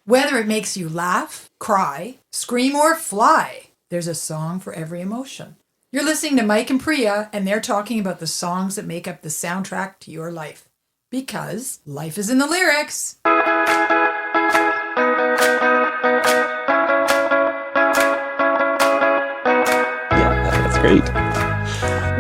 Whether it makes you laugh, cry, scream, or fly, there's a song for every emotion. You're listening to Mike and Priya, and they're talking about the songs that make up the soundtrack to your life. Because life is in the lyrics. Yeah, that's great.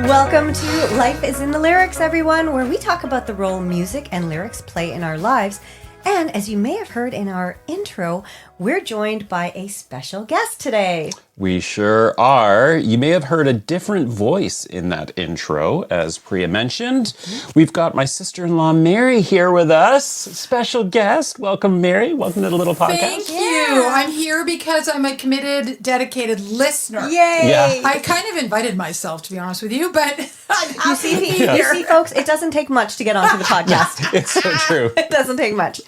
Welcome to Life is in the Lyrics, everyone, where we talk about the role music and lyrics play in our lives. And as you may have heard in our intro, we're joined by a special guest today. We sure are. You may have heard a different voice in that intro, as Priya mentioned. We've got my sister-in-law, Mary, here with us. Special guest. Welcome, Mary. Welcome to the little podcast. Thank you. I'm here because I'm a committed, dedicated listener. Yay! Yeah. I kind of invited myself, to be honest with you, but You see, folks, it doesn't take much to get onto the podcast. It's so true. It doesn't take much.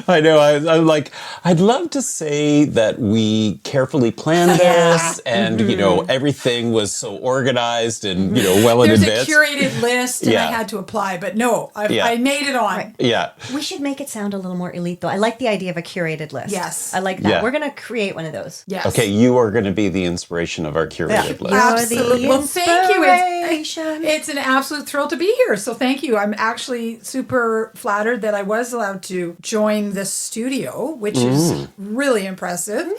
I know. I'm like, I'd love to say that we carefully planned this and, you know, everything was so organized and, you know, well in advance. There's a curated list and I had to apply, but no, I made it on. Right. Yeah. We should make it sound a little more elite, though. I like the idea of a curated list. Yes. I like that. Yeah. We're going to create one of those. Yes. Okay, you are going to be the inspiration of our curated list. Absolutely. Well, thank you. Inspiration. It's an absolute thrill to be here. So thank you. I'm actually super flattered that I was allowed to join the studio, which is really impressive.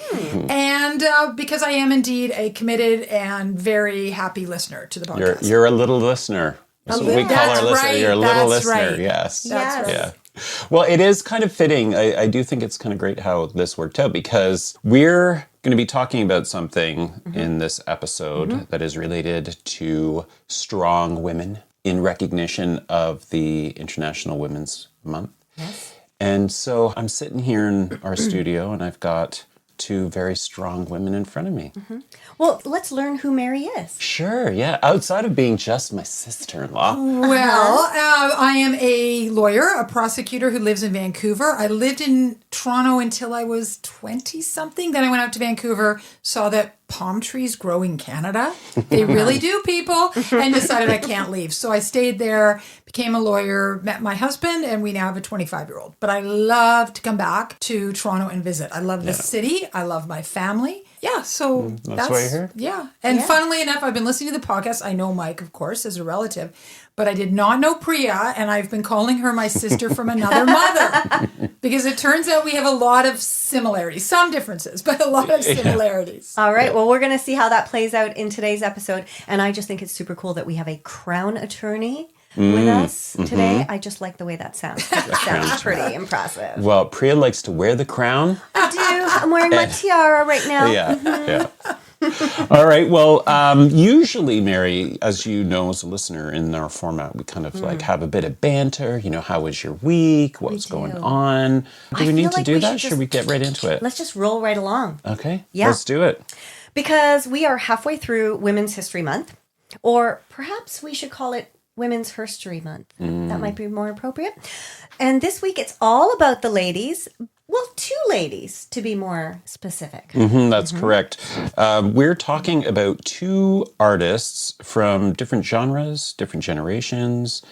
And because I am indeed a committed and very happy listener to the podcast. You're a little listener. That's what we call our listener. right. You're a little That's listener. right. Yes. That's right. Yeah. Well, it is kind of fitting. I do think it's kind of great how this worked out because we're going to be talking about something in this episode that is related to strong women in recognition of the International Women's Month. Yes. And so I'm sitting here in our studio and I've got two very strong women in front of me. Well, let's learn who Mary is. Sure, yeah. Outside of being just my sister-in-law. Well, I am a lawyer, a prosecutor who lives in Vancouver. I lived in Toronto until I was 20-something. Then I went out to Vancouver, saw that palm trees grow in Canada. They really do, people. And decided I can't leave. So I stayed there, became a lawyer, met my husband, and we now have a 25-year-old. But I love to come back to Toronto and visit. I love the city. I love my family. Yeah, so that's why you're here? Yeah. And funnily enough, I've been listening to the podcast. I know Mike, of course, as a relative, but I did not know Priya, and I've been calling her my sister from another mother because it turns out we have a lot of similarities, some differences, but a lot of similarities. All right. Well, we're going to see how that plays out in today's episode. And I just think it's super cool that we have a crown attorney with us today. I just like the way that sounds. It sounds pretty impressive. Well, Priya likes to wear the crown. I do. I'm wearing my tiara right now. Yeah. All right. Well, usually, Mary, as you know, as a listener in our format, we kind of like have a bit of banter. You know, how was your week? What's going on? Do we need to do that? Should we get right into it? Let's just roll right along. Okay. Yeah. Let's do it. Because we are halfway through Women's History Month, or perhaps we should call it Women's Herstory Month. That might be more appropriate. And this week it's all about the ladies. Well, two ladies, to be more specific. That's correct. We're talking about two artists from different genres, different generations,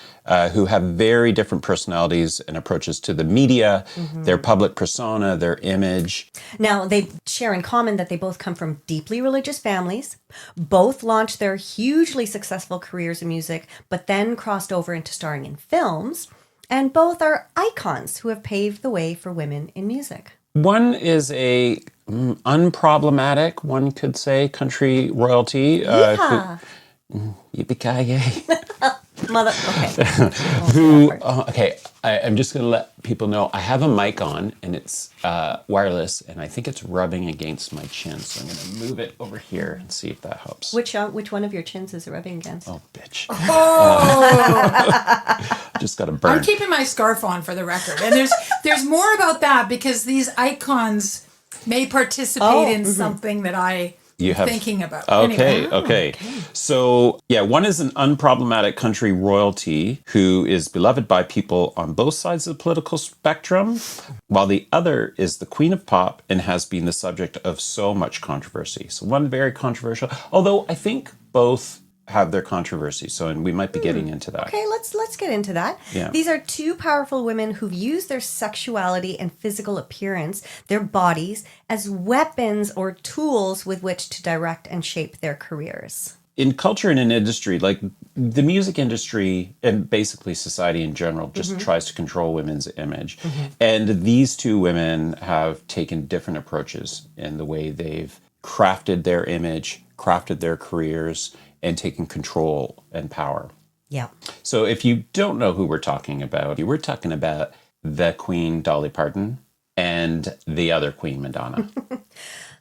who have very different personalities and approaches to the media, their public persona, their image. Now, they share in common that they both come from deeply religious families, both launched their hugely successful careers in music, but then crossed over into starring in films. And both are icons who have paved the way for women in music. One is a unproblematic, one could say, country royalty. Yippee-ki-yay. Mother, okay. I'm just going to let people know I have a mic on and it's wireless and I think it's rubbing against my chin. So I'm going to move it over here and see if that helps. Which one of your chins is it rubbing against? Oh, bitch. Oh! Just got to burn. I'm keeping my scarf on for the record. And there's more about that because these icons may participate in something that I thinking about. Okay, anyway. okay. So, one is an unproblematic country royalty who is beloved by people on both sides of the political spectrum, while the other is the queen of pop and has been the subject of so much controversy. So one very controversial, although I think both have their controversy. So, and we might be getting into that. Okay, let's get into that. Yeah. These are two powerful women who've used their sexuality and physical appearance, their bodies, as weapons or tools with which to direct and shape their careers. In culture and in industry, like the music industry and basically society in general just tries to control women's image. And these two women have taken different approaches in the way they've crafted their image, crafted their careers, and taken control and power. Yeah. So if you don't know who we're talking about the Queen Dolly Parton and the other Queen Madonna.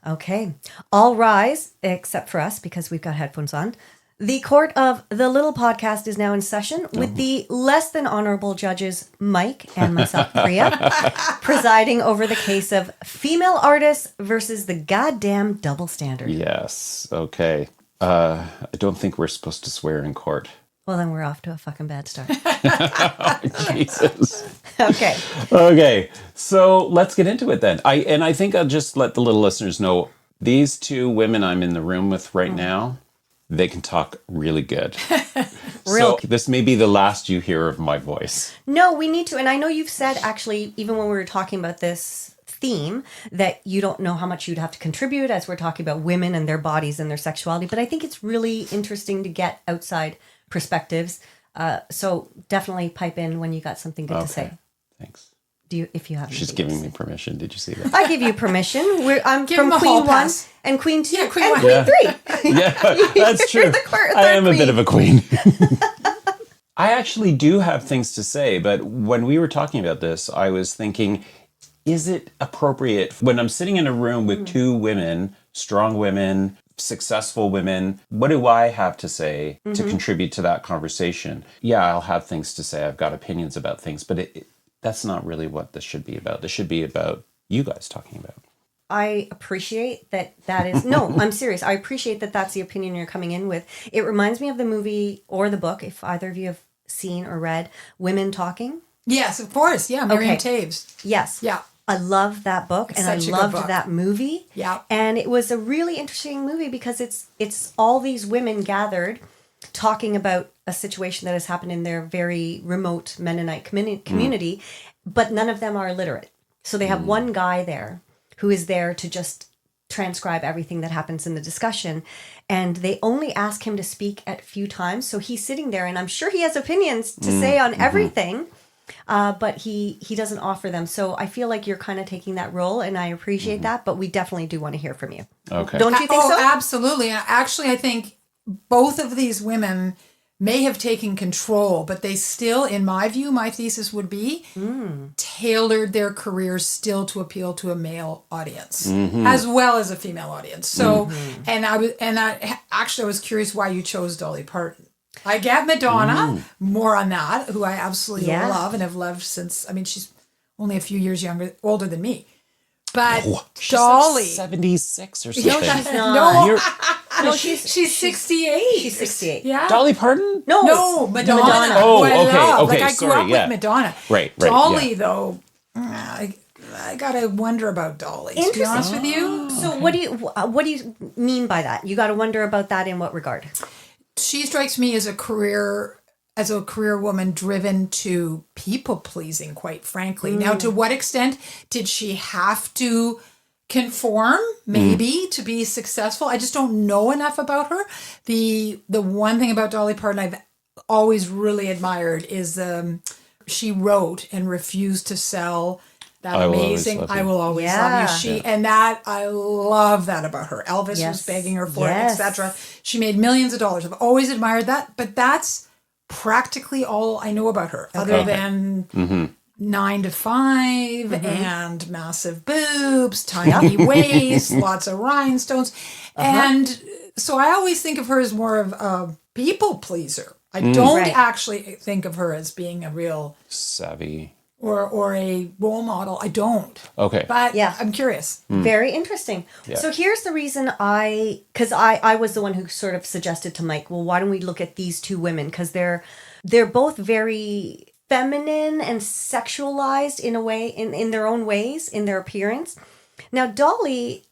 Okay. All rise, except for us, because we've got headphones on. The court of the little podcast is now in session with the less than honorable judges, Mike and myself, Priya, presiding over the case of female artists versus the goddamn double standard. Yes. Okay. I don't think we're supposed to swear in court. Well, then we're off to a fucking bad start. Jesus. Okay. Okay. So let's get into it then. I think I'll just let the little listeners know these two women I'm in the room with right now, they can talk really good. So this may be the last you hear of my voice. No, we need to. And I know you've said, actually, even when we were talking about this theme, that you don't know how much you'd have to contribute as we're talking about women and their bodies and their sexuality. But I think it's really interesting to get outside perspectives. So definitely pipe in when you got something good to say. Thanks. If you have She's giving me permission. Did you see that? I give you permission. I'm Give from him a Queen hall 1 pass. and Queen 2 Yeah, Queen and one. Queen Yeah. 3. Yeah, that's You're true. the third I am a queen. bit of a queen. I actually do have things to say, but when we were talking about this, I was thinking, is it appropriate when I'm sitting in a room with two women, strong women, successful women, what do I have to say to contribute to that conversation? Yeah, I'll have things to say. I've got opinions about things, but that's not really what this should be about. This should be about you guys talking about. I appreciate that is... No, I'm serious. I appreciate that that's the opinion you're coming in with. It reminds me of the movie or the book, if either of you have seen or read, Women Talking. Yes, of course. Yeah, Miriam Okay. Taves. Yes. Yeah. I love that book and Such a I good loved book. that movie. Yeah. And it was a really interesting movie because it's all these women gathered talking about a situation that has happened in their very remote Mennonite community, but none of them are literate. So they have one guy there who is there to just transcribe everything that happens in the discussion. And they only ask him to speak at few times. So he's sitting there and I'm sure he has opinions to say on everything. But he doesn't offer them. So I feel like you're kind of taking that role and I appreciate that, but we definitely do want to hear from you. Okay. Don't you think so? Absolutely. Actually, I think both of these women may have taken control, but they still, in my view, my thesis would be tailored their careers still to appeal to a male audience as well as a female audience. So, and I was curious why you chose Dolly Parton. I get Madonna, more on that, who I absolutely love and have loved since, I mean, she's only a few years older than me. But She's Dolly. like 76 or No, something. she's not. You're- No, she's 68. She's 68. Yeah. Dolly Parton? No, Madonna. Madonna. who Oh, I okay, love. okay, Like I grew sorry, up yeah. with Madonna. Right, Dolly, yeah. though, I gotta wonder about Dolly. To be honest with you, So what do you mean by that? You got to wonder about that in what regard? she strikes me as a career woman driven to people pleasing. Quite frankly, now to what extent did she have to conform maybe to be successful? I just don't know enough about her. The one thing about Dolly Parton I've always really admired is she wrote and refused to sell that I Will Always amazing Love You. I Will Always Yeah. Love You. And that I love that about her. Elvis was Yes. begging her for Yes. it, etc. She made millions of dollars. I've always admired that, but that's practically all I know about her, other than 9 to 5 and massive boobs, tiny waist, lots of rhinestones. And so I always think of her as more of a people pleaser. I don't Right. actually think of her as being a real Savvy. or a role model. I don't. Okay. But Yeah. I'm curious. Very interesting. So here's the reason because I was the one who sort of suggested to Mike, well, why don't we look at these two women? Because they're both very feminine and sexualized in a way, in their own ways, in their appearance. Now, Dolly,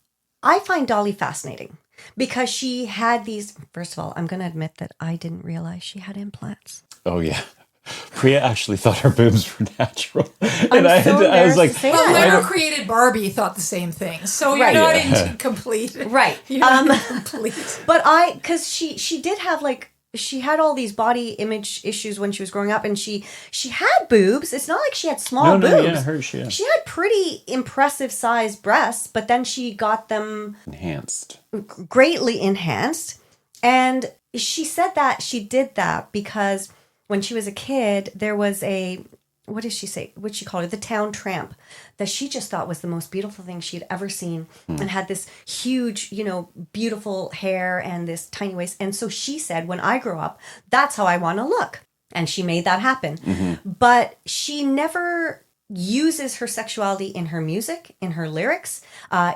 I find Dolly fascinating because she had these. First of all, I'm going to admit that I didn't realize she had implants. Oh yeah. Priya actually thought her boobs were natural. I'm so I was embarrassed like, to say Well, that. whoever created Barbie thought the same thing. So you're Right. not Yeah. incomplete. Right. You're not incomplete. But because she did have like, she had all these body image issues when she was growing up, and she had boobs. It's not like she had small boobs. yeah. She had pretty impressive sized breasts, but then she got them Enhanced. greatly enhanced. And she said that she did that because when she was a kid, there was a, what did she say? What she called it? The town tramp that she just thought was the most beautiful thing she'd ever seen, and had this huge, beautiful hair and this tiny waist. And so she said, when I grow up, that's how I want to look. And she made that happen. But she never uses her sexuality in her music, in her lyrics,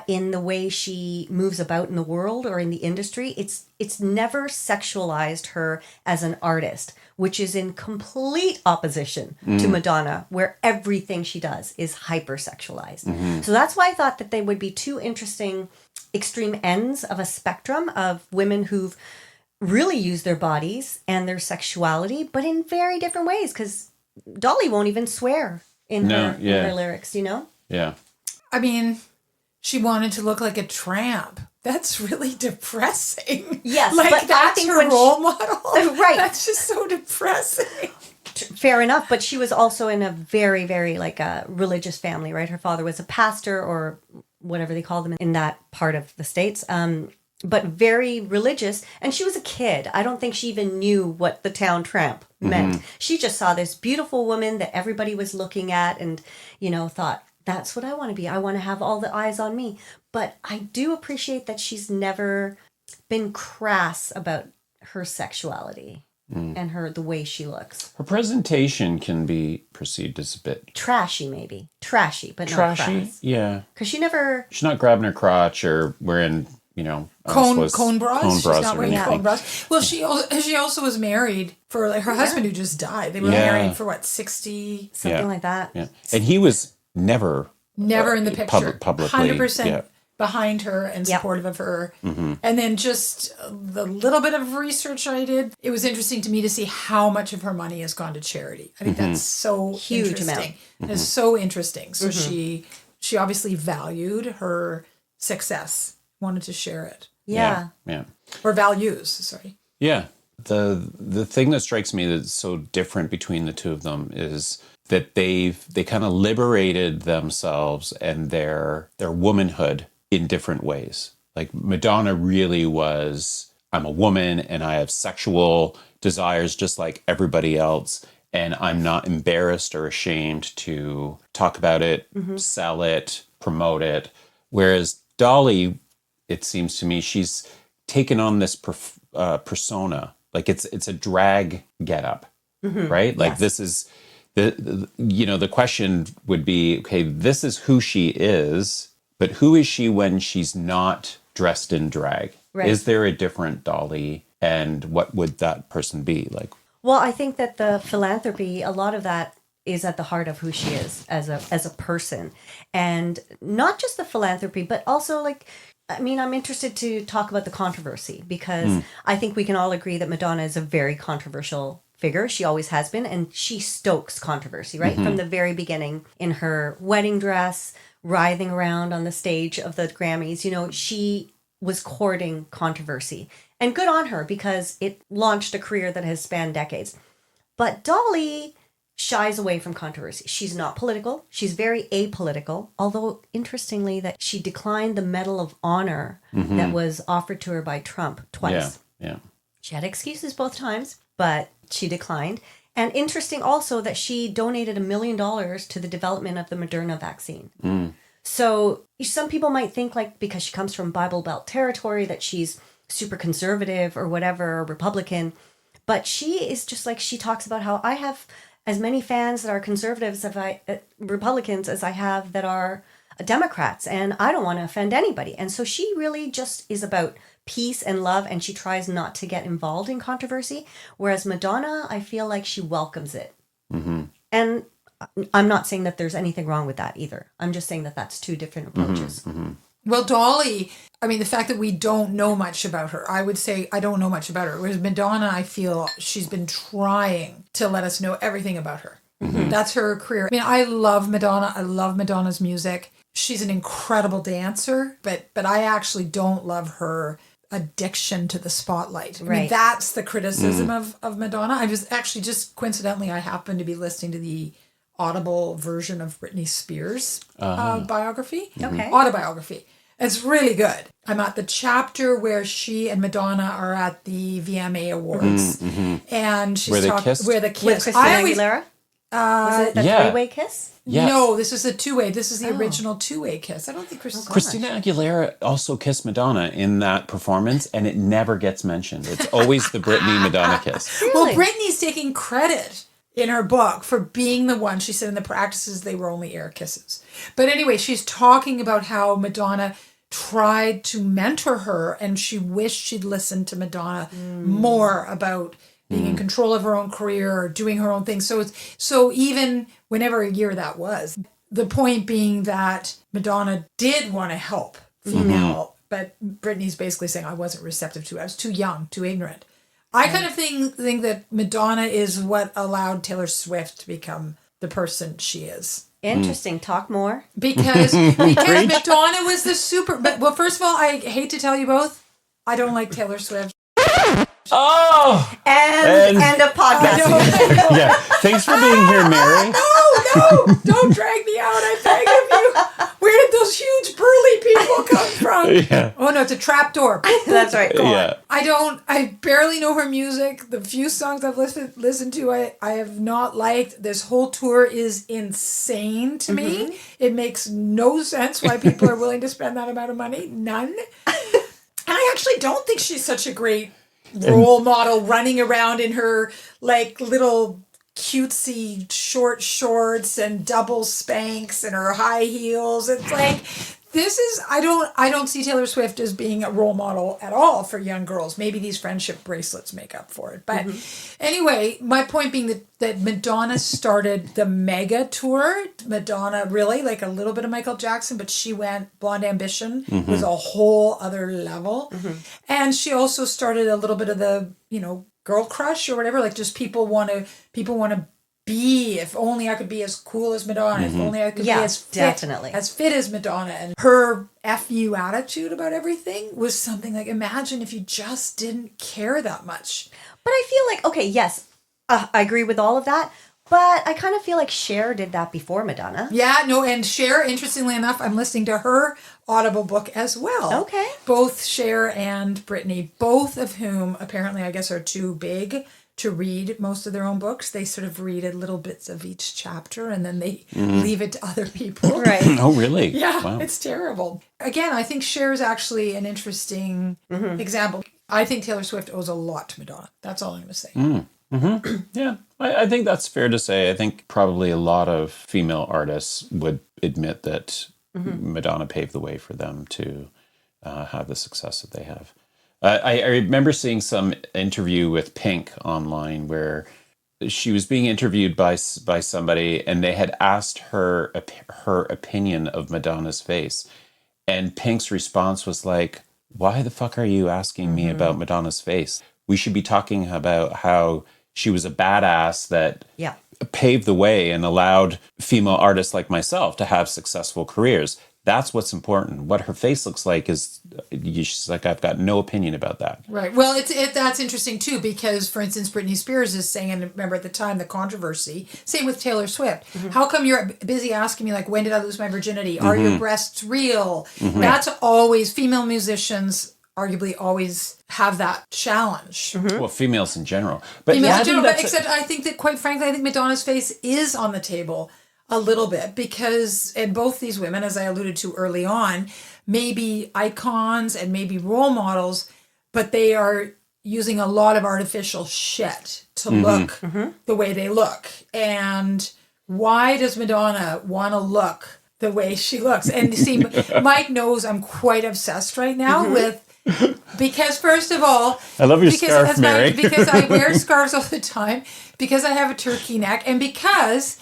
in the way she moves about in the world or in the industry. It's never sexualized her as an artist, which is in complete opposition to Madonna, where everything she does is hypersexualized. So that's why I thought that they would be two interesting extreme ends of a spectrum of women who've really used their bodies and their sexuality, but in very different ways, because Dolly won't even swear in her lyrics, Yeah. I mean, she wanted to look like a tramp. That's really depressing. Yes, like but I that's think her when role model. Right. That's just so depressing. Fair enough, but she was also in a very, very like a religious family, right? Her father was a pastor, or whatever they call them in that part of the States, but very religious. And she was a kid. I don't think she even knew what the town tramp meant. She just saw this beautiful woman that everybody was looking at, and thought, that's what I want to be. I want to have all the eyes on me. But I do appreciate that she's never been crass about her sexuality and the way she looks. Her presentation can be perceived as a bit Trashy, maybe. Trashy, but not trashy. crass. Yeah. Because she never... She's not grabbing her crotch or wearing, Cone bras. She's not or wearing anything. cone bras. Well, she also was married for her husband who just died. They were Yeah. married for 60 Something like that. Yeah. And he was never in the picture. publicly. 100% behind her and supportive of her. And then just the little bit of research I did, it was interesting to me to see how much of her money has gone to charity. I think that's so Huge interesting. amount. It's so interesting. So she obviously valued her success, wanted to share it. Yeah. Yeah. Or values, sorry. Yeah. The thing that strikes me that's so different between the two of them is that they kind of liberated themselves and their womanhood in different ways. Like Madonna really was, I'm a woman and I have sexual desires just like everybody else, and I'm not embarrassed or ashamed to talk about it, sell it, promote it. Whereas Dolly, it seems to me, she's taken on this persona. Like it's a drag getup, right? Like this is the question would be, okay, this is who she is, but who is she when she's not dressed in drag? Right. Is there a different Dolly, and what would that person be like? Well, I think that the philanthropy, a lot of that is at the heart of who she is as a person. And not just the philanthropy, but also I'm interested to talk about the controversy, because I think we can all agree that Madonna is a very controversial figure. She always has been, and she stokes controversy, right? From the very beginning, in her wedding dress, writhing around on the stage of the Grammys, she was courting controversy. And good on her, because it launched a career that has spanned decades. But Dolly shies away from controversy. She's not political. She's very apolitical, although interestingly that she declined the Medal of Honor that was offered to her by Trump twice. Yeah. She had excuses both times, but she declined. And interesting also that she donated $1 million to the development of the Moderna vaccine. So some people might think because she comes from Bible Belt territory that she's super conservative or whatever, or Republican. But she is just she talks about how I have as many fans that are conservatives Republicans as I have that are Democrats, and I don't want to offend anybody. And so she really just is about peace and love, and she tries not to get involved in controversy. Whereas Madonna, I feel like she welcomes it. And I'm not saying that there's anything wrong with that either. I'm just saying that that's two different approaches. Well, Dolly, I mean, the fact that we don't know much about her, I would say I don't know much about her. Whereas Madonna, I feel she's been trying to let us know everything about her. That's her career. I mean, I love Madonna. I love Madonna's music. She's an incredible dancer, but I actually don't love her addiction to the spotlight. I mean, that's the criticism of Madonna. I was actually just coincidentally, I happened to be listening to the Audible version of Britney Spears biography, autobiography. It's really good. I'm at the chapter where she and Madonna are at the VMA Awards, and she's Where they talking kissed? where the kiss. With Christina Aguilera? Was it the Yeah. three-way kiss? Yes. No, this is a two-way. This is the original two-way kiss. I don't think Christina Aguilera also kissed Madonna in that performance, and it never gets mentioned. It's always the Britney Madonna kiss. Really? Well, Britney's taking credit in her book for being the one. She said in the practices they were only air kisses. But anyway, she's talking about how Madonna tried to mentor her, and she wished she'd listened to Madonna more about being in control of her own career or doing her own thing. So even whenever year that was, the point being that Madonna did want to help female, but Britney's basically saying I wasn't receptive to it. I was too young, too ignorant. I kind of think that Madonna is what allowed Taylor Swift to become the person she is. Interesting. Talk more. Because Madonna was the super. But well, first of all, I hate to tell you both, I don't like Taylor Swift. Oh! And end of podcast. Yeah. Thanks for being here, Mary. No, don't drag me out. I beg of you. Where did those huge burly people come from? Yeah. Oh no, it's a trap door. That's right. Go on. Yeah. I barely know her music. The few songs I've listened to, I have not liked. This whole tour is insane to me. It makes no sense why people are willing to spend that amount of money. None. And I actually don't think she's such a great role model running around in her like little cutesy short shorts and double Spanx and her high heels. It's like I don't see Taylor Swift as being a role model at all for young girls. Maybe these friendship bracelets make up for it. But anyway, my point being that Madonna started the mega tour. Madonna really like a little bit of Michael Jackson, but she went Blonde Ambition was a whole other level. And she also started a little bit of the, girl crush or whatever, like just people want to be, if only I could be as cool as Madonna, if only I could be as fit as Madonna. And her FU attitude about everything was something like, imagine if you just didn't care that much. But I feel like, okay, yes, I agree with all of that. But I kind of feel like Cher did that before Madonna. Yeah, no, and Cher, interestingly enough, I'm listening to her Audible book as well. Okay. Both Cher and Britney, both of whom apparently I guess are too big to read most of their own books. They sort of read a little bits of each chapter and then they leave it to other people. Right. Oh, really? Yeah, Wow. It's terrible. Again, I think Cher is actually an interesting example. I think Taylor Swift owes a lot to Madonna. That's all I'm going to say. Yeah, I think that's fair to say. I think probably a lot of female artists would admit that Madonna paved the way for them to have the success that they have. I remember seeing some interview with Pink online where she was being interviewed by somebody and they had asked her opinion of Madonna's face. And Pink's response was like, why the fuck are you asking me about Madonna's face? We should be talking about how she was a badass that paved the way and allowed female artists like myself to have successful careers. That's what's important. What her face looks like is, she's like, I've got no opinion about that. Right. Well, that's interesting too, because for instance, Britney Spears is saying, and remember at the time, the controversy, same with Taylor Swift. How come you're busy asking me like, when did I lose my virginity? Are your breasts real? That's always, female musicians arguably always have that challenge. Well, females in general. But Females yeah, in general, but except I think that quite frankly, I think Madonna's face is on the table a little bit because, and both these women, as I alluded to early on, may be icons and maybe role models, but they are using a lot of artificial shit to look the way they look. And why does Madonna want to look the way she looks? And see, Mike knows I'm quite obsessed right now with, because first of all, I love your scarf, Mary. Because I wear scarves all the time, because I have a turkey neck, and because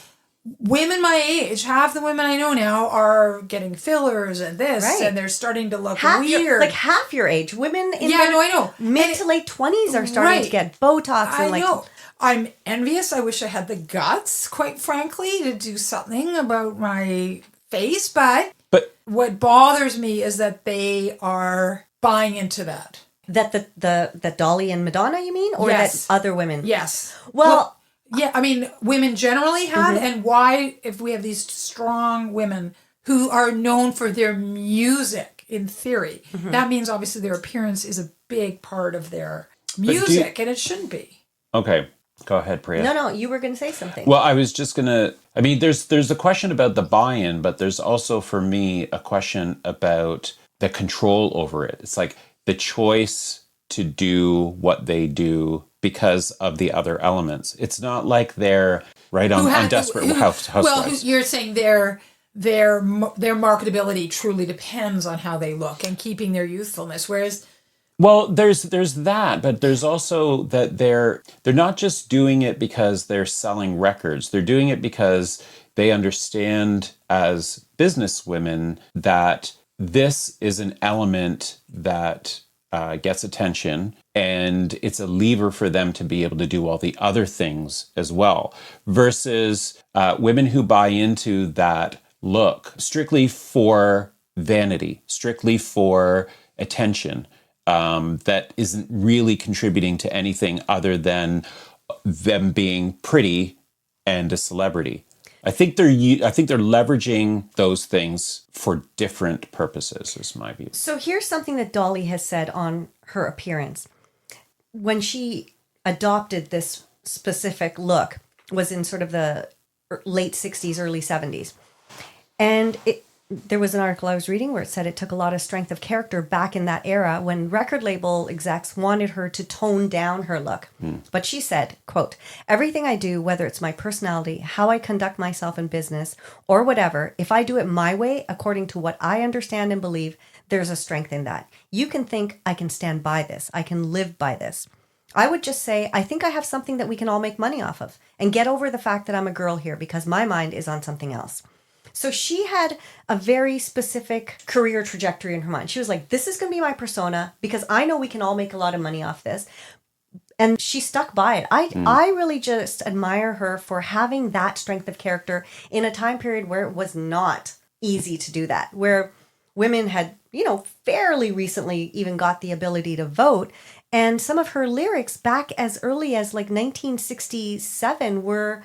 women my age, half the women I know now are getting fillers and this, Right. and they're starting to look half weird. half your age. Women in Yeah, their no, I know. mid And to late 20s are starting to right. get Botox. I And know. I'm envious. I wish I had the guts, quite frankly, to do something about my face. But But what bothers me is that they are buying into that. That the Dolly and Madonna, you mean? Or Yes. that other women? Yes. Well, Yeah, I mean, women generally have, and why, if we have these strong women who are known for their music, in theory, that means obviously their appearance is a big part of their music, and it shouldn't be. okay, go ahead, Priya. no, you were going to say something. Well, I was just gonna. I mean, there's a question about the buy-in, but there's also for me a question about the control over it. It's like the choice to do what they do because of the other elements. It's not like they're right on Desperate Housewives. Well, you're saying their marketability truly depends on how they look and keeping their youthfulness, whereas. Well, there's that, but there's also that they're not just doing it because they're selling records. They're doing it because they understand as businesswomen that this is an element that gets attention, and it's a lever for them to be able to do all the other things as well. Versus women who buy into that look strictly for vanity, strictly for attention. That isn't really contributing to anything other than them being pretty and a celebrity. I think they're leveraging those things for different purposes, is my view. So here's something that Dolly has said on her appearance. When she adopted this specific look, was in sort of the late 60s, early 70s. And there was an article I was reading where it said it took a lot of strength of character back in that era when record label execs wanted her to tone down her look. But she said, quote, "Everything I do, whether it's my personality, how I conduct myself in business, or whatever, if I do it my way, according to what I understand and believe, there's a strength in that. You can think I can stand by this. I can live by this. I would just say, I think I have something that we can all make money off of and get over the fact that I'm a girl here because my mind is on something else." So she had a very specific career trajectory in her mind. She was like, this is going to be my persona because I know we can all make a lot of money off this. And she stuck by it. I really just admire her for having that strength of character in a time period where it was not easy to do that, where women had, fairly recently even got the ability to vote. And some of her lyrics back as early as like 1967 were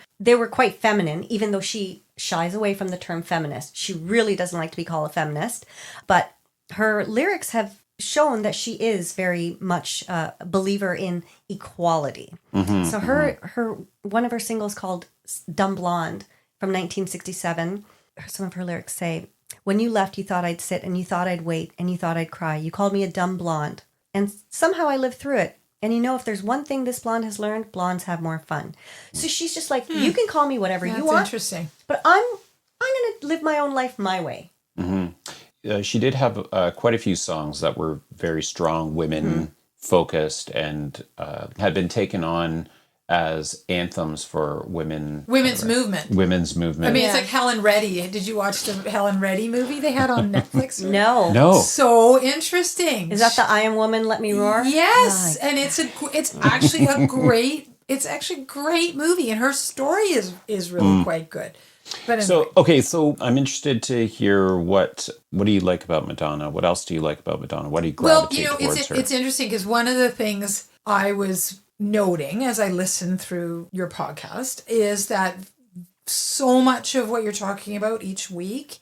quite feminine, even though she shies away from the term feminist. She really doesn't like to be called a feminist. But her lyrics have shown that she is very much a believer in equality. So her one of her singles called Dumb Blonde from 1967, some of her lyrics say, "When you left, you thought I'd sit and you thought I'd wait and you thought I'd cry. You called me a dumb blonde. And somehow I lived through it. And if there's one thing this blonde has learned, blondes have more fun." So she's just like, you can call me whatever you want. Interesting. But I'm going to live my own life my way. She did have quite a few songs that were very strong, women focused, and had been taken on as anthems for Women's movement. Women's movement. I mean, it's like Helen Reddy. Did you watch the Helen Reddy movie they had on Netflix? No. So interesting. Is that the I Am Woman, Let Me Roar? Yes, and it's actually a great movie, and her story is really quite good. But anyway. So I'm interested to hear what do you like about Madonna? What else do you like about Madonna? Why do you gravitate towards her? It's interesting because one of the things I was noting as I listened through your podcast is that so much of what you're talking about each week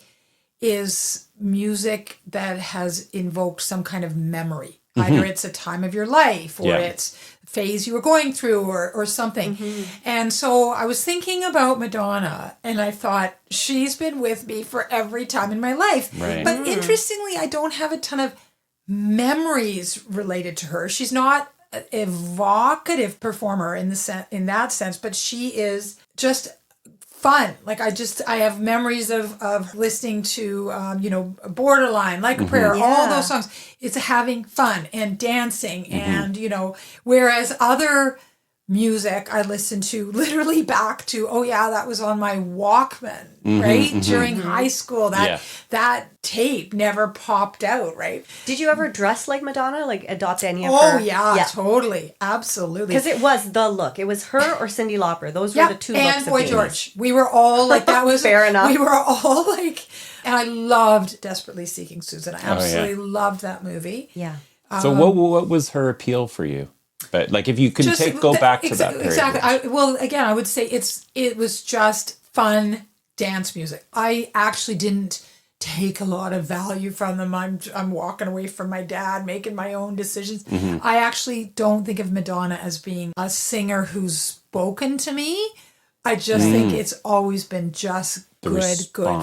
is music that has invoked some kind of memory. Either it's a time of your life or it's a phase you were going through or something. And so I was thinking about Madonna and I thought, she's been with me for every time in my life. Right. But interestingly, I don't have a ton of memories related to her. She's not an evocative performer in that sense, but she is just fun. Like I have memories of listening to Borderline, Like a Prayer, all those songs. It's having fun and dancing and whereas other music I listened to literally back to, oh yeah, that was on my Walkman, right? During high school. That tape never popped out, right? Did you ever dress like Madonna? Like adopt any of Oh her? yeah, totally. Absolutely. Because it was the look. It was her or Cyndi Lauper. Those were the two looks and of Boy the George. We were all like, that was Fair enough. We were all like, and I loved Desperately Seeking Susan. I absolutely loved that movie. Yeah. So what was her appeal for you? But like, if you can go back to that period. Exactly. I would say it was just fun dance music. I actually didn't take a lot of value from them. I'm walking away from my dad, making my own decisions. I actually don't think of Madonna as being a singer who's spoken to me. I just think it's always been just good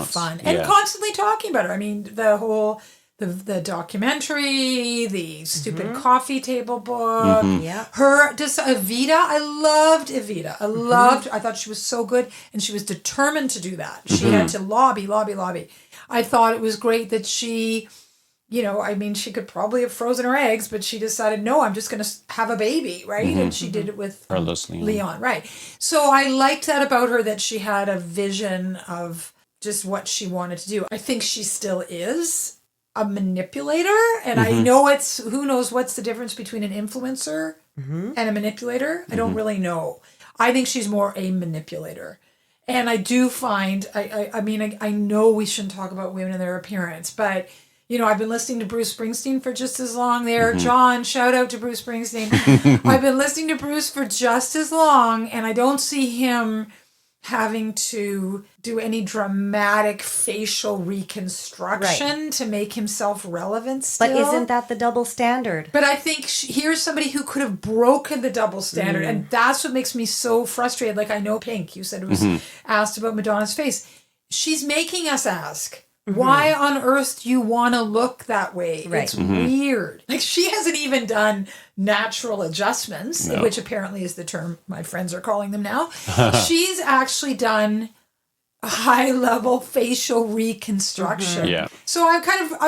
fun. And constantly talking about her. I mean, the whole the documentary, the stupid coffee table book, her just Evita. I loved Evita. I thought she was so good, and she was determined to do that. She had to lobby. I thought it was great that she, she could probably have frozen her eggs, but she decided, no, I'm just going to have a baby, right? And she did it with Carlos Leon, right? So I liked that about her, that she had a vision of just what she wanted to do. I think she still is a manipulator, and I know who knows what's the difference between an influencer and a manipulator. I don't really know. I think she's more a manipulator. And I do find, I know we shouldn't talk about women and their appearance, but I've been listening to Bruce Springsteen for just as long there. John, shout out to Bruce Springsteen. I've been listening to Bruce for just as long, and I don't see him having to do any dramatic facial reconstruction to make himself relevant still. But isn't that the double standard? But I think here's somebody who could have broken the double standard, and that's what makes me so frustrated. Like, I know Pink, you said it was asked about Madonna's face. She's making us ask, why on earth do you want to look that way? Right. It's weird. Like, she hasn't even done natural adjustments, which apparently is the term my friends are calling them now. She's actually done a high-level facial reconstruction. Yeah. So I've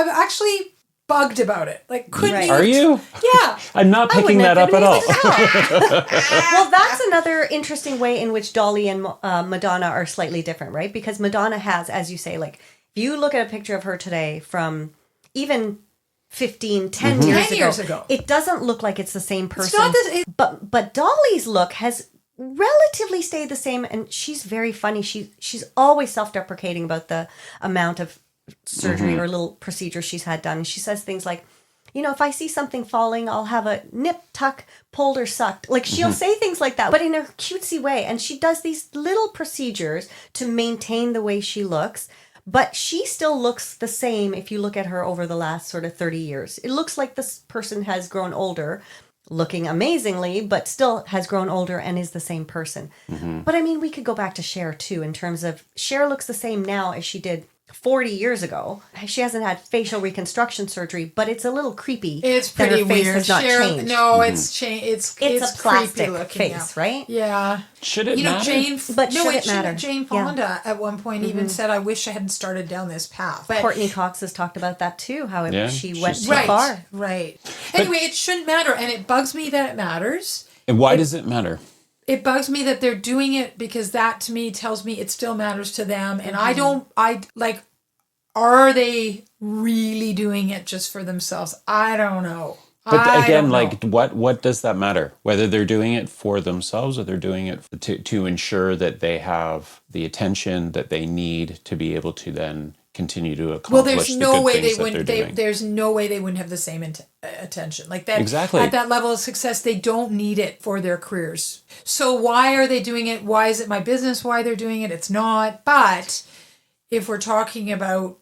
actually bugged about it. Like, couldn't you? Are you? Yeah. I'm not picking that up at all. Well, that's another interesting way in which Dolly and Madonna are slightly different, right? Because Madonna has, as you say, like, if you look at a picture of her today from even 10 years ago, it doesn't look like it's the same person. It's not but Dolly's look has relatively stayed the same, and she's very funny. She's always self-deprecating about the amount of surgery or little procedures she's had done. She says things like, if I see something falling, I'll have a nip, tuck, pulled or sucked. Like, she'll say things like that, but in a cutesy way. And she does these little procedures to maintain the way she looks. But she still looks the same if you look at her over the last sort of 30 years. It looks like this person has grown older, looking amazingly, but still has grown older and is the same person. But I mean, we could go back to Cher too, in terms of Cher looks the same now as she did 40 years ago. She hasn't had facial reconstruction surgery, but it's a little creepy. It's pretty that her face weird. has not changed. No, it's changed. It's a plastic looking face, right? Yeah. Should it matter? Should it matter? Jane Fonda at one point even said, "I wish I hadn't started down this path." But Courtney Cox has talked about that too. How she went too right, far. Right. Anyway, it shouldn't matter, and it bugs me that it matters. And why does it matter? It bugs me that they're doing it, because that to me tells me it still matters to them, and are they really doing it just for themselves? I don't know. But again, like, what does that matter? Whether they're doing it for themselves or they're doing it to ensure that they have the attention that they need to be able to then continue to accomplish the good things that they're doing. There's no way they wouldn't have the same attention. Like that. Exactly. At that level of success, they don't need it for their careers. So why are they doing it? Why is it my business why they're doing it? It's not. But if we're talking about,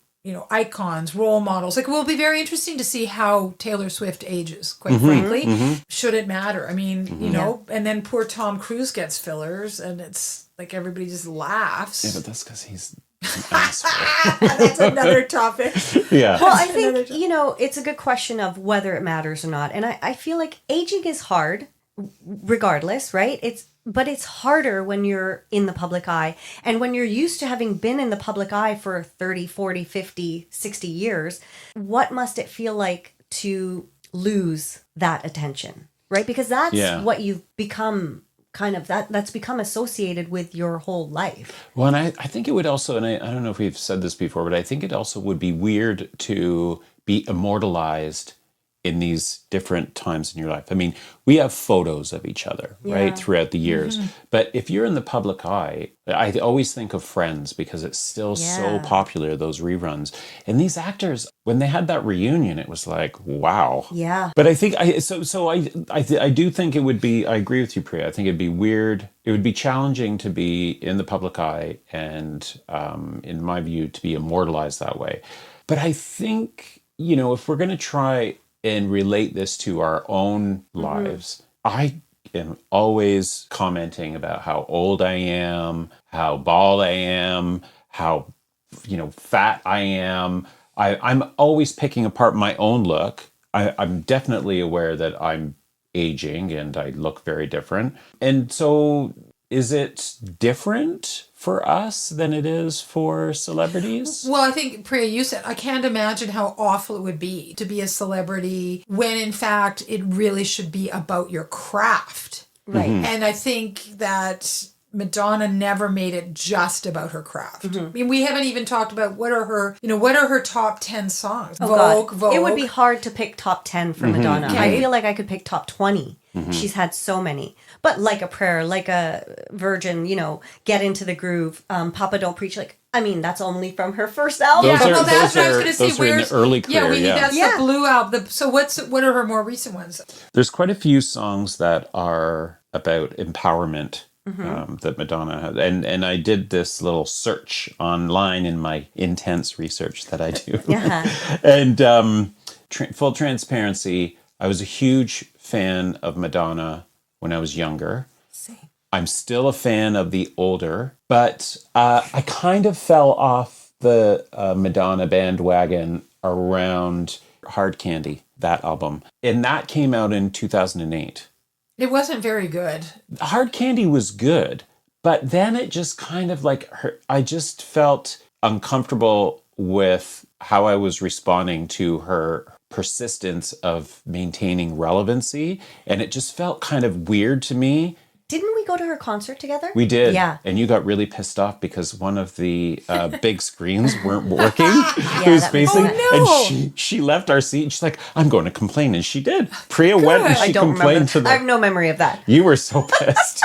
icons, role models, like, it will be very interesting to see how Taylor Swift ages, quite frankly. Should it matter? I mean, and then poor Tom Cruise gets fillers, and it's like everybody just laughs. Yeah, but that's because he's an asshole. That's another topic. Yeah. Well, I think, it's a good question of whether it matters or not. And I feel like aging is hard, regardless, right? But it's harder when you're in the public eye. And when you're used to having been in the public eye for 30, 40, 50, 60 years, what must it feel like to lose that attention, right? Because that's what you've become kind of that's become associated with your whole life. Well, and I think it would also, and I don't know if we've said this before, but I think it also would be weird to be immortalized in these different times in your life. I mean, we have photos of each other, right, throughout the years. But if you're in the public eye, I always think of Friends because it's still so popular, those reruns. And these actors, when they had that reunion, it was like, wow. Yeah. But I think, I do think it would be, I agree with you, Priya. I think it'd be weird. It would be challenging to be in the public eye and, in my view, to be immortalized that way. But I think, if we're going to try and relate this to our own lives, I am always commenting about how old I am, how bald I am, how fat I am. I'm always picking apart my own look. I'm definitely aware that I'm aging and I look very different. And so is it different for us than it is for celebrities? Well, I think, Priya, you said, I can't imagine how awful it would be to be a celebrity when, in fact, it really should be about your craft. Right. And I think that Madonna never made it just about her craft. I mean, we haven't even talked about what are her top 10 songs. Vogue. It would be hard to pick top 10 for Madonna. I feel like I could pick top 20. She's had so many. But Like a Prayer, Like a Virgin, Get Into the Groove, Papa Don't Preach. That's only from her first album. That's what I was going to say. Those were in the early career. That's the Blue album. So what are her more recent ones? There's quite a few songs that are about empowerment. That Madonna had. And I did this little search online in my intense research that I do. And full transparency, I was a huge fan of Madonna when I was younger. Same. I'm still a fan of the older, but I kind of fell off the Madonna bandwagon around Hard Candy, that album. And that came out in 2008. It wasn't very good. Hard Candy was good, but then it just kind of I just felt uncomfortable with how I was responding to her persistence of maintaining relevancy. And it just felt kind of weird to me. Didn't we go to her concert together? We did. Yeah. And you got really pissed off because one of the big screens weren't working. And she left our seat and she's like, I'm going to complain. And she did. Priya went and she complained to I have no memory of that. You were so pissed.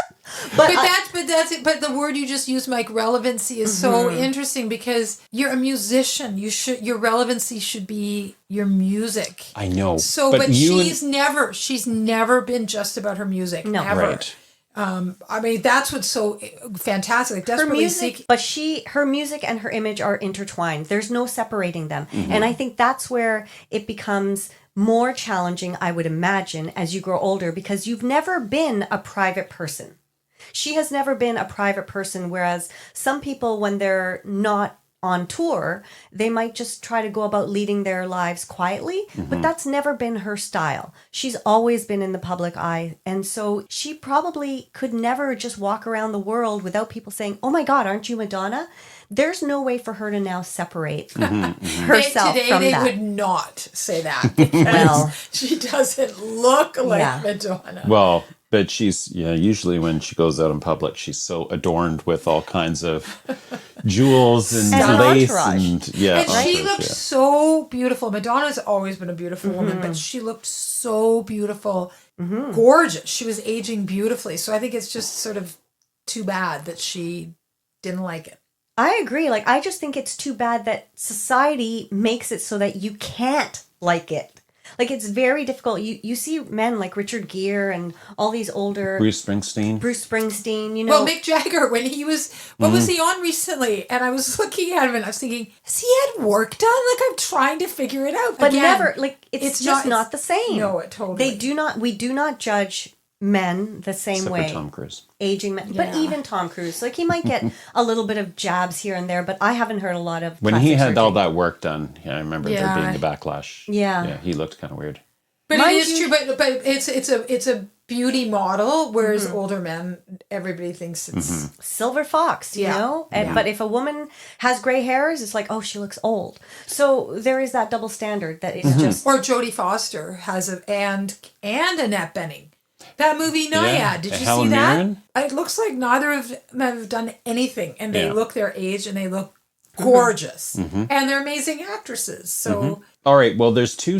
But the word you just used, Mike, relevancy is so interesting because you're a musician. Your relevancy should be your music. I know. So, but she's never been just about her music. No. Ever. Right. That's what's so fantastic. Desperately her music and her image are intertwined. There's no separating them. And I think that's where it becomes more challenging, I would imagine, as you grow older, because you've never been a private person. She has never been a private person, whereas some people, when they're not on tour, they might just try to go about leading their lives quietly, but that's never been her style. She's always been in the public eye, and so she probably could never just walk around the world without people saying, oh my God, aren't you Madonna? There's no way for her to now separate herself today from they that. would not say that because she doesn't look like Madonna. Well, but she's, usually when she goes out in public, she's so adorned with all kinds of jewels and lace. And she looked so beautiful. Madonna's always been a beautiful woman, but she looked so beautiful, gorgeous. She was aging beautifully. So I think it's just sort of too bad that she didn't like it. I agree. I just think it's too bad that society makes it so that you can't like it. It's very difficult. You see men like Richard Gere and all these older... Bruce Springsteen. Well, Mick Jagger, when he was... What was he on recently? And I was looking at him and I was thinking, has he had work done? I'm trying to figure it out. But again, never... It's just not the same. No, it totally... We do not judge men the same Except way. for Tom Cruise. Aging men. But even Tom Cruise. He might get a little bit of jabs here and there, but I haven't heard a lot of... When he had all that work done, I remember there being a backlash. Yeah, he looked kind of weird. But it is true, but it's a beauty model, whereas older men, everybody thinks it's silver fox, you know. But if a woman has gray hairs, it's like, oh, she looks old. So there is that double standard that it's just. Or Jodie Foster has and Annette Bening That movie Naiad, did And you Helen see that? Mirren? It looks like neither of them have done anything, and they Yeah. look their age, and they look gorgeous, and they're amazing actresses. So All right, well, there's two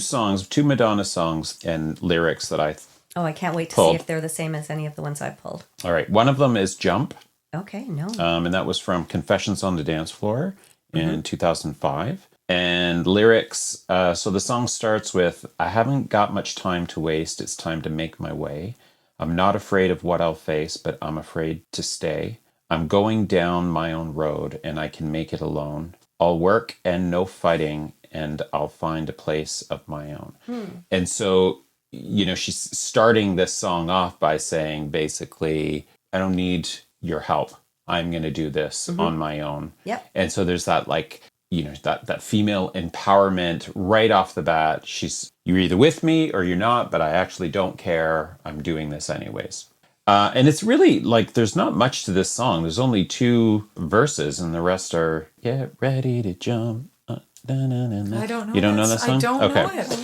Madonna songs and lyrics that I Oh, I can't wait to Pulled. see if they're the same as any of the ones I pulled. All right, one of them is Jump, Okay, no. and that was from Confessions on the Dance Floor in 2005. And lyrics, so the song starts with, I haven't got much time to waste, it's time to make my way. I'm not afraid of what I'll face, but I'm afraid to stay. I'm going down my own road, and I can make it alone. I'll work and no fighting, and I'll find a place of my own. And so, she's starting this song off by saying, basically, I don't need your help. I'm going to do this on my own. Yep. And so there's that, like, that female empowerment right off the bat. You're either with me or you're not, but I actually don't care. I'm doing this anyways. And it's really like, there's not much to this song. There's only 2 verses and the rest are, get ready to jump. I don't know. You don't know that song? I don't Okay. know it.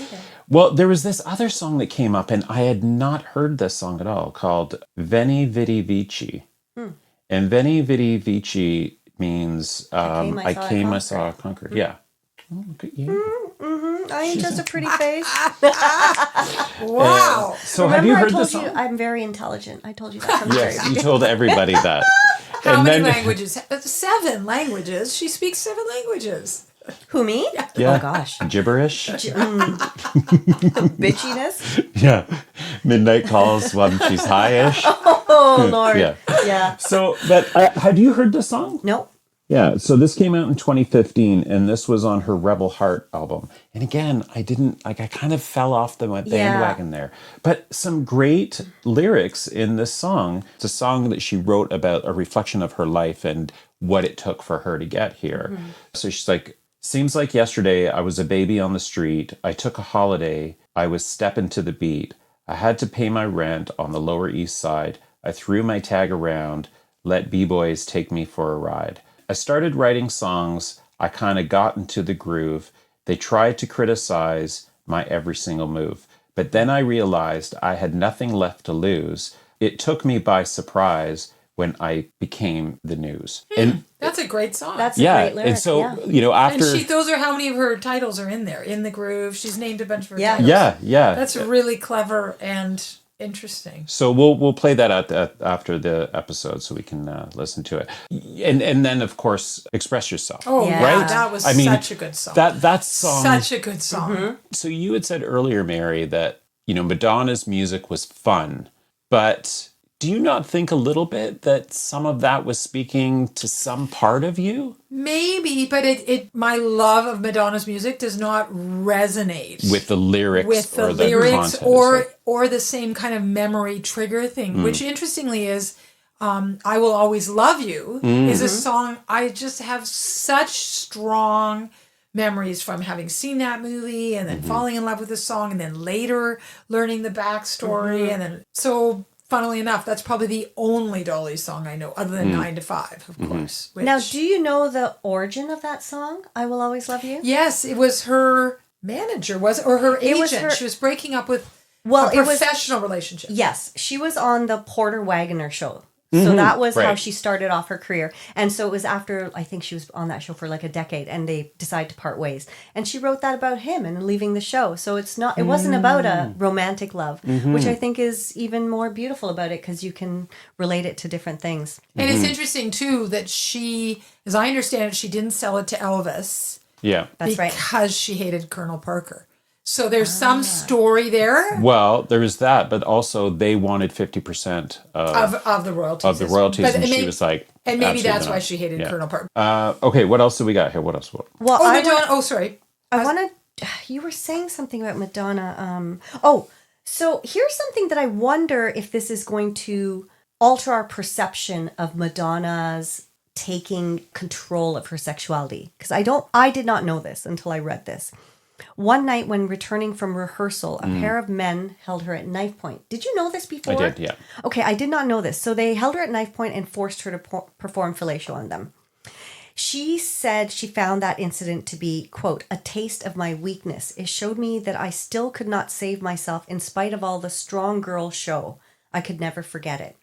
Well, there was this other song that came up, and I had not heard this song at all, called Veni Vidi Vici. And Veni Vidi Vici means I came, I saw, I conquered. Yeah. Oh, look at you. I ain't just a pretty face. Wow. So have you Remember, heard I told this song? you I'm very intelligent. I told you that from the Yes, very you told everybody that. How And many then- languages? 7 languages. She speaks 7 languages. Who, me? Yeah. Oh, gosh. Gibberish. Bitchiness. Yeah. Midnight calls when she's high-ish. Oh, Lord. Yeah. Yeah. So, but have you heard this song? Nope. Yeah, so this came out in 2015, and this was on her Rebel Heart album. And again, I kind of fell off the bandwagon there. But some great lyrics in this song. It's a song that she wrote about a reflection of her life and what it took for her to get here. So she's like, seems like yesterday I was a baby on the street. I took a holiday. I was stepping to the beat. I had to pay my rent on the Lower East Side. I threw my tag around. Let B-boys take me for a ride. I started writing songs. I kind of got into the groove. They tried to criticize my every single move. But then I realized I had nothing left to lose. It took me by surprise when I became the news. And That's a great song. That's a great lyric. and so, yeah. after... and those are how many of her titles are in there. In the Groove. She's named a bunch of her Yeah. titles. Yeah. That's really clever and interesting. So we'll play that after the episode so we can listen to it. And then, of course, Express Yourself. Oh, Yeah. yeah. Right? That was I mean, such a good song. That song... Such a good song. So you had said earlier, Mary, that, Madonna's music was fun, but do you not think a little bit that some of that was speaking to some part of you? Maybe, but my love of Madonna's music does not resonate With the lyrics or the lyrics content or the same kind of memory trigger thing, which interestingly is I Will Always Love You is a song I just have such strong memories from having seen that movie and then falling in love with the song and then later learning the backstory and then so funnily enough, that's probably the only Dolly song I know, other than 9 to 5, of course. Which, Now, do you know the origin of that song, I Will Always Love You? yes, it was her manager, or her agent. was her- She was breaking up with Well, a it was- professional relationship. Yes, she was on the Porter Wagoner show. So that was how Right. she started off her career. And so it was after, I think she was on that show for like a decade and they decided to part ways. And she wrote that about him and leaving the show. So it wasn't about a romantic love, which I think is even more beautiful about it because you can relate it to different things. And it's interesting, too, that she, as I understand it, she didn't sell it to Elvis Yeah. That's right. because she hated Colonel Parker. So there's some story there Well, there was that, but also they wanted 50% of the royalties. of the royalties, But and it she may- was like, And maybe absolutely that's not. why she hated Yeah. Colonel Parker. Okay, what else do we got here? What else? Well, Oh, I Madonna. Oh, sorry. want to. You were saying something about Madonna. So here's something that I wonder if this is going to alter our perception of Madonna's taking control of her sexuality. Because I did not know this until I read this. One night when returning from rehearsal, a pair of men held her at knife point. Did you know this before? I did, yeah. Okay, I did not know this. So they held her at knife point and forced her to perform fellatio on them. She said she found that incident to be, quote, a taste of my weakness. It showed me that I still could not save myself in spite of all the strong girl show. I could never forget it.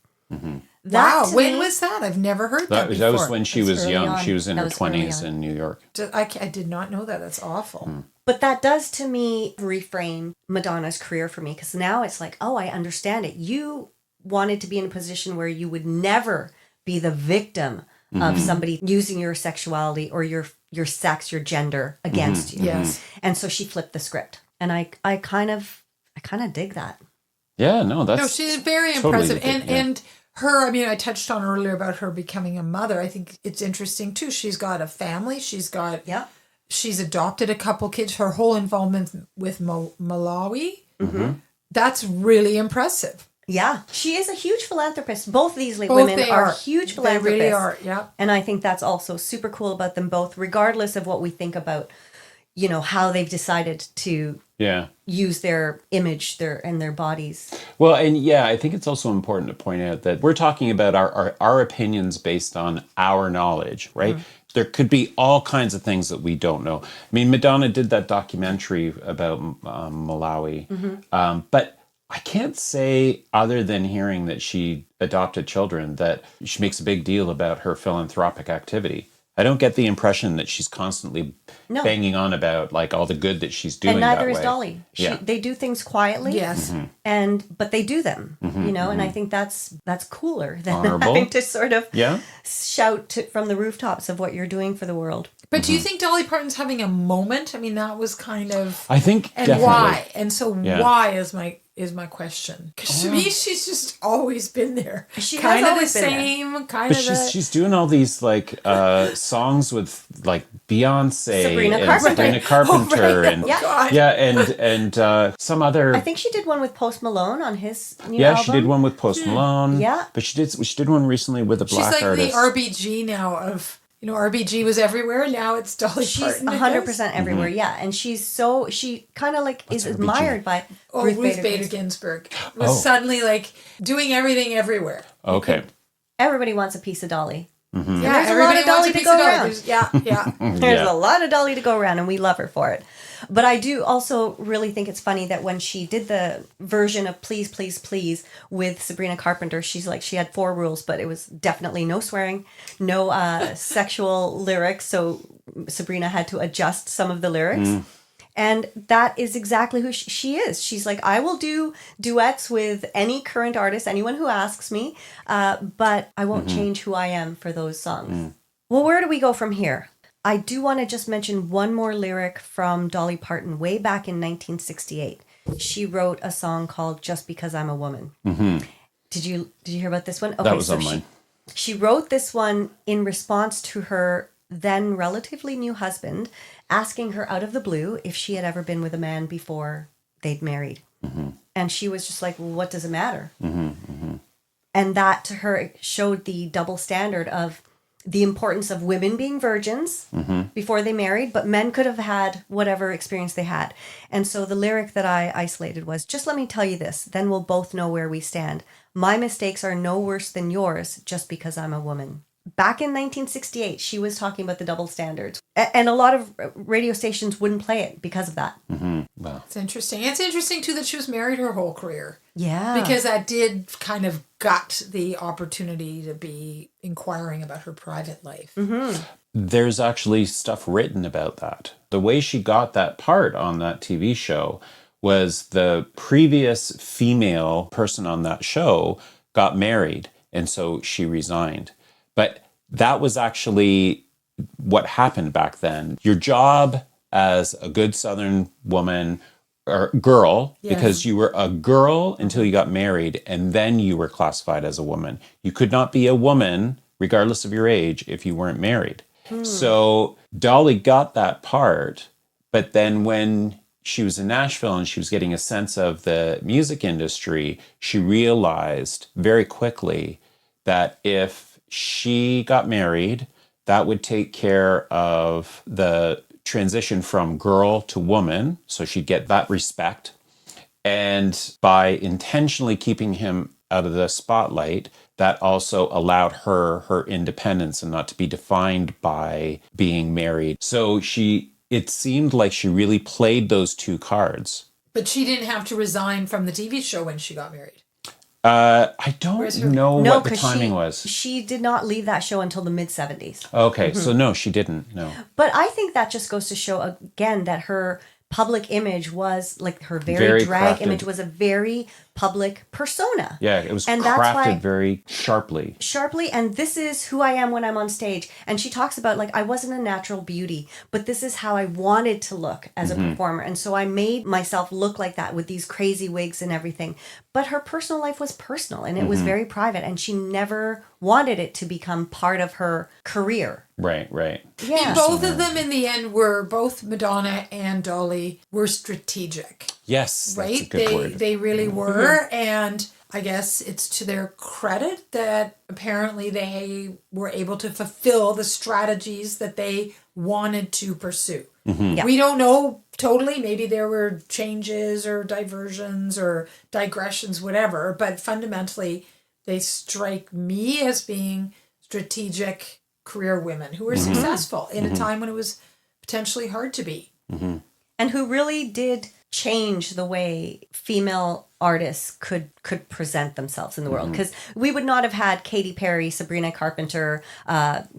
Wow, when was that? I've never heard that before. That was when she was early young. on. She was in That her was early 20s on. in New York. I did not know that. That's awful. But that does, to me, reframe Madonna's career for me, because now it's like, oh, I understand it. You wanted to be in a position where you would never be the victim of somebody using your sexuality or your sex, your gender against you. Yes. And so she flipped the script. And I kind of dig that. Yeah, no, that's... No, she's very totally impressive. different, And her, I mean, I touched on earlier about her becoming a mother. I think it's interesting too. She's got a family. She's adopted a couple kids. Her whole involvement with Malawi. That's really impressive. Yeah, she is a huge philanthropist. Both these women are huge philanthropists. They really are, yeah. And I think that's also super cool about them both, regardless of what we think about, you know, how they've decided to use their image and their bodies. Well, and I think it's also important to point out that we're talking about our opinions based on our knowledge, right? There could be all kinds of things that we don't know. I mean, Madonna did that documentary about Malawi, but I can't say, other than hearing that she adopted children, that she makes a big deal about her philanthropic activity. I don't get the impression that she's constantly banging on about like all the good that she's doing. And neither that is way. Dolly. They do things quietly. Yes. But they do them, you know, and I think that's cooler than Honorable. having to sort of Yeah. shout from the rooftops of what you're doing for the world. But do you think Dolly Parton's having a moment? I mean, that was kind of... I think And definitely. why? And so why is my question. Because to me, she's just always been there. She has kind of the always been there. same, kind But of the... she's doing all these like songs with like Beyonce Sabrina and Carpenter. Sabrina Carpenter and God. and some other. I think she did one with Post Malone on his new album. She did one with Post Malone. Yeah. But she did one recently with a She's black like artist. the RBG now of... You know, RBG was everywhere. Now it's Dolly She's Parton. I 100% guess. everywhere, yeah. And she kind of like is admired by Ruth Bader Bader Ginsburg. Ginsburg was suddenly like doing everything everywhere. Okay. Everybody wants a piece of Dolly. Yeah, There's a lot everybody of wants Dolly a to piece go of Dolly. around. There's a lot of Dolly to go around, and we love her for it. But I do also really think it's funny that when she did the version of Please, Please, Please with Sabrina Carpenter, she had 4 rules, but it was definitely no swearing, no sexual lyrics. So Sabrina had to adjust some of the lyrics. And that is exactly who she is. She's like, I will do duets with any current artist, anyone who asks me, but I won't change who I am for those songs. Well, where do we go from here? I do want to just mention one more lyric from Dolly Parton way back in 1968. She wrote a song called Just Because I'm a Woman. Did you hear about this one? Okay, That was on mine. She wrote this one in response to her then relatively new husband asking her out of the blue if she had ever been with a man before they'd married. And she was just like, well, what does it matter? And that to her showed the double standard of the importance of women being virgins before they married, but men could have had whatever experience they had. And so the lyric that I isolated was, just let me tell you this, then we'll both know where we stand. My mistakes are no worse than yours just because I'm a woman. Back in 1968, she was talking about the double standards. And a lot of radio stations wouldn't play it because of that. Wow. It's interesting. It's interesting, too, that she was married her whole career. Yeah. Because that did kind of gut the opportunity to be inquiring about her private life. There's actually stuff written about that. The way she got that part on that TV show was the previous female person on that show got married, and so she resigned. But that was actually what happened back then. Your job as a good Southern woman or girl, because you were a girl until you got married, and then you were classified as a woman. You could not be a woman, regardless of your age, if you weren't married. So Dolly got that part, but then when she was in Nashville and she was getting a sense of the music industry, she realized very quickly that if she got married, that would take care of the transition from girl to woman, so she'd get that respect. And by intentionally keeping him out of the spotlight, that also allowed her independence and not to be defined by being married. So it seemed like she really played those two cards. But she didn't have to resign from the TV show when she got married. I don't know what the timing was. She did not leave that show until the mid 70s. Okay, so no, she didn't. No. But I think that just goes to show again that her public image was like her very Very drag crafted. image was a very public persona. Yeah, it was And that's crafted why- very sharply. Sharply, and this is who I am when I'm on stage. And she talks about like I wasn't a natural beauty, but this is how I wanted to look as a performer. And so I made myself look like that with these crazy wigs and everything. But her personal life was personal and it was very private, and she never wanted it to become part of her career. Right, right. Yeah. Both of them in the end both Madonna and Dolly were strategic. Yes, that's a Right? good word. They really were. And I guess it's to their credit that apparently they were able to fulfill the strategies that they wanted to pursue. Yeah. We don't know totally. Maybe there were changes or diversions or digressions, whatever. But fundamentally, they strike me as being strategic career women who were successful in a time when it was potentially hard to be. And who really did change the way female artists could present themselves in the world, because we would not have had Katy Perry, Sabrina Carpenter,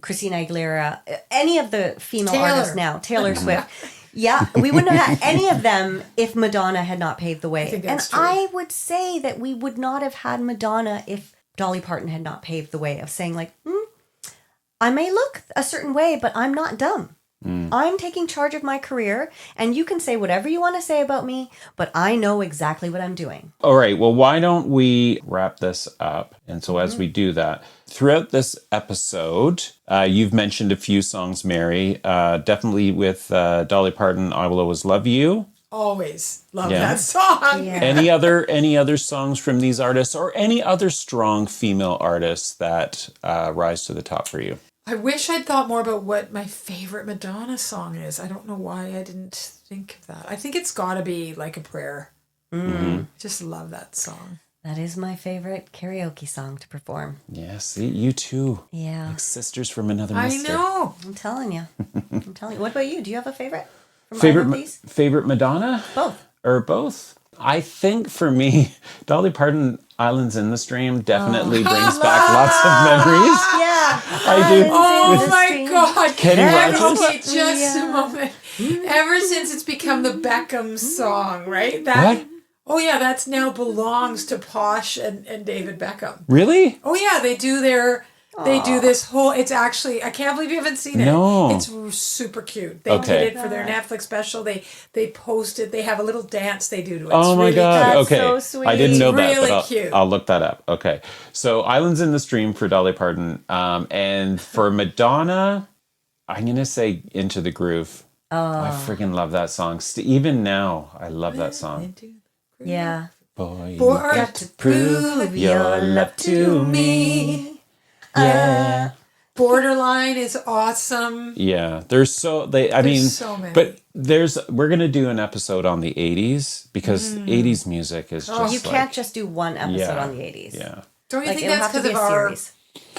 Christina Aguilera, any of the female artists now, Taylor Swift. Yeah, we wouldn't have had any of them if Madonna had not paved the way. think And that's true. I would say that we would not have had Madonna if Dolly Parton had not paved the way of saying like, I may look a certain way, but I'm not dumb. I'm taking charge of my career, and you can say whatever you want to say about me, but I know exactly what I'm doing. All right, well, why don't we wrap this up? And so as we do that, throughout this episode, you've mentioned a few songs, Mary. Definitely with Dolly Parton, I Will Always Love You. Always love Yeah. that song. Yeah. Any other songs from these artists, or any other strong female artists that rise to the top for you? I wish I'd thought more about what my favorite Madonna song is. I don't know why I didn't think of that. I think it's got to be Like a Prayer. I just love that song. That is my favorite karaoke song to perform. Yeah, see, you too. Yeah, Like sisters from another I mister. know. I'm telling you. I'm telling you. What about you? Do you have a favorite from either of these? Favorite Madonna? Both. Or both? I think for me, Dolly Parton, Islands in the Stream definitely brings back lots of memories. Yeah. I do. Oh the my stream. God. Kenny Rogers. Okay, just a moment. Ever since it's become the Beckham song, right? What? Oh yeah, that's now belongs to Posh and David Beckham. Really? Oh yeah, they do this whole, it's actually, I can't believe you haven't seen it. No. It's super cute. They Okay. did it for their Netflix special. They post it. They have a little dance they do to it. Oh It's my really God. That's Okay. so sweet. I didn't know that, Really but cute. I'll look that up. Okay. So Islands in the Stream for Dolly Parton. And for Madonna, I'm going to say Into the Groove. I freaking love that song. Even now, I love that song. Yeah. Boy, you Boy, got to prove your love to me. Yeah. Borderline is awesome. Yeah, there's so so many. but we're gonna do an episode on the 80s because 80s music is just You can't just do one episode yeah, on the 80s. Yeah. Don't you Like, think it'll that's have to because be of a our series.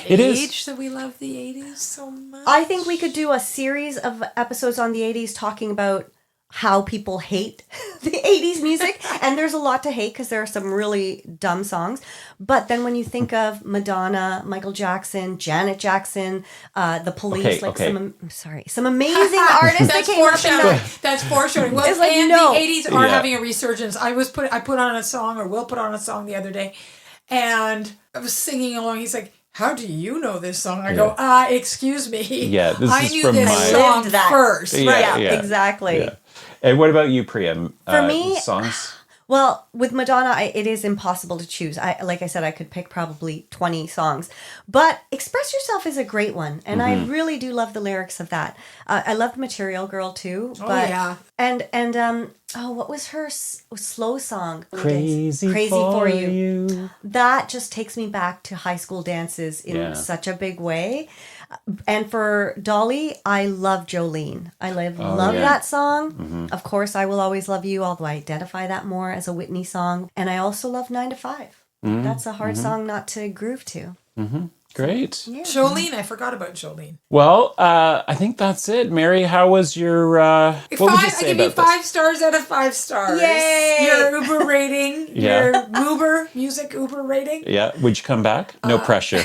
It is. age that we love the 80s so much? I think we could do a series of episodes on the 80s talking about how people hate the 80s music. And there's a lot to hate because there are some really dumb songs. But then when you think of Madonna, Michael Jackson, Janet Jackson, the Police, Okay. some amazing artists that That's came up in foreshadowing. that. That's foreshadowing. Well, It's like, and no. the 80s are Yeah. having a resurgence. I put on a song, or will put on a song the other day, and I was singing along. He's like, "How do you know this song?" I go, excuse me. Yeah, this I is knew from this my- song Lived that. first. Yeah, Right. Yeah, yeah. exactly. Yeah. And what about you, Priya? For me, songs? Well, with Madonna, it is impossible to choose. Like I said, I could pick probably 20 songs. But Express Yourself is a great one. And I really do love the lyrics of that. I love Material Girl, too. But, yeah. And what was her slow song? Crazy for you. That just takes me back to high school dances in Yeah. such a big way. And for Dolly, I love Jolene. I love yeah. that song. Of course, I Will Always Love You, although I identify that more as a Whitney song. And I also love 9 to 5. That's a hard song not to groove to. Great. Yeah. Jolene, I forgot about Jolene. Well, I think that's it. Mary, how was your, what would you I say give you about 5 stars out of 5 stars. Yay! Your Uber rating. Yeah. Your Uber, music Uber rating. this? Yeah, would you come back? No pressure.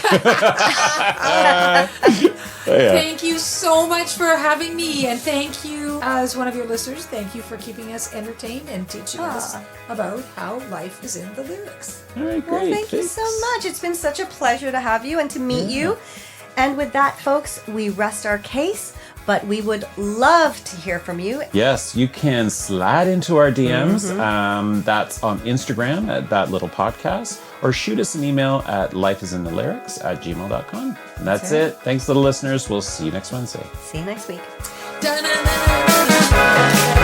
Thank you so much for having me. And thank you, as one of your listeners, thank you for keeping us entertained and teaching us about how life is in the lyrics. All right, great. Well, thank you Thanks. so much. It's been such a pleasure to have you and to meet you. And with that, folks, we rest our case, but we would love to hear from you. Yes, you can slide into our DMs. That's on Instagram at That Little Podcast, or shoot us an email at lifeisinthelyrics@gmail.com. And that's it. Thanks, little listeners. We'll see you next Wednesday. See you next week. Da-na-na-na-na-na.